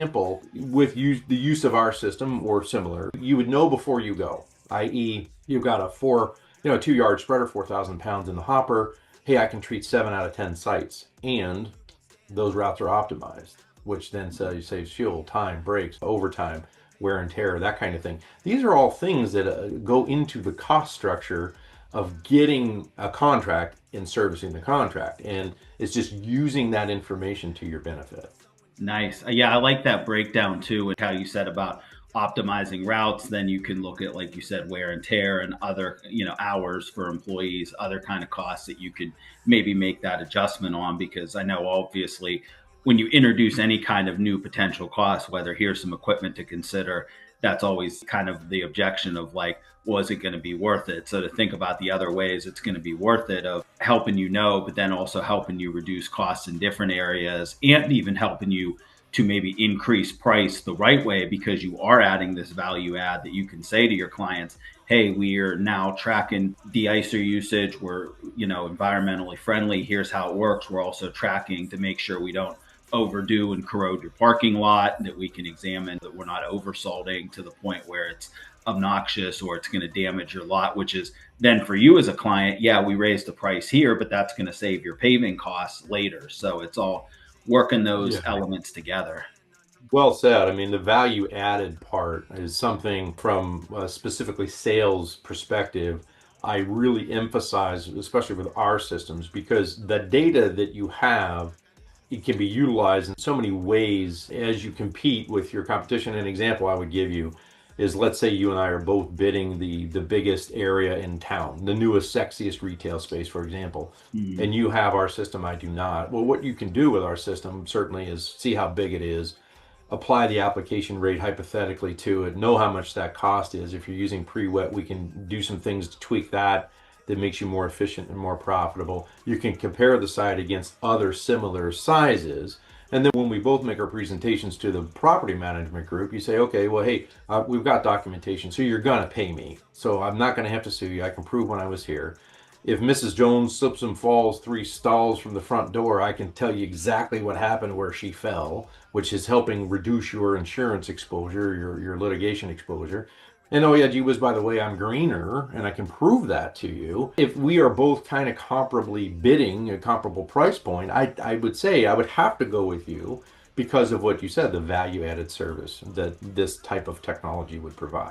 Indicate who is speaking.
Speaker 1: example, with the use of our system or similar, you would know before you go, i.e., you've got a 2-yard spreader, 4,000 pounds in the hopper. Hey, I can treat 7 out of 10 sites, and those routes are optimized, which then saves fuel, time, brakes, overtime, wear and tear, that kind of thing. These are all things that go into the cost structure of getting a contract and servicing the contract. And it's just using that information to your benefit.
Speaker 2: Nice. Yeah, I like that breakdown too, and how you said about optimizing routes. Then you can look at, like you said, wear and tear and other, hours for employees, other kind of costs that you could maybe make that adjustment on. Because I know obviously when you introduce any kind of new potential cost, whether here's some equipment to consider, that's always kind of the objection of like, was it going to be worth it? So to think about the other ways it's going to be worth it, of helping but then also helping you reduce costs in different areas, and even helping you to maybe increase price the right way, because you are adding this value add that you can say to your clients, hey, we are now tracking de-icer usage. We're, environmentally friendly. Here's how it works. We're also tracking to make sure we don't overdo and corrode your parking lot, that we can examine that we're not oversalting to the point where it's obnoxious or it's going to damage your lot, which is then for you as a client, yeah, we raised the price here, but that's going to save your paving costs later. So it's all working those
Speaker 1: Yeah.
Speaker 2: elements together.
Speaker 1: Well said. I mean, the value added part is something from specifically sales perspective. I really emphasize, especially with our systems, because the data that you have, it can be utilized in so many ways as you compete with your competition. An example I would give you is, let's say you and I are both bidding the biggest area in town, the newest, sexiest retail space, for example,
Speaker 2: Mm.
Speaker 1: and you have our system, I do not. Well, what you can do with our system certainly is see how big it is, apply the application rate hypothetically to it, know how much that cost is. If you're using pre-wet, we can do some things to tweak that makes you more efficient and more profitable. You can compare the site against other similar sizes. And then when we both make our presentations to the property management group, you say, okay, well, hey, we've got documentation, so you're going to pay me. So I'm not going to have to sue you. I can prove when I was here. If Mrs. Jones slips and falls 3 stalls from the front door, I can tell you exactly what happened where she fell, which is helping reduce your insurance exposure, your litigation exposure. And oh yeah, gee whiz, by the way, I'm greener, and I can prove that to you. If we are both kind of comparably bidding a comparable price point, I would say I would have to go with you because of what you said, the value added service that this type of technology would provide.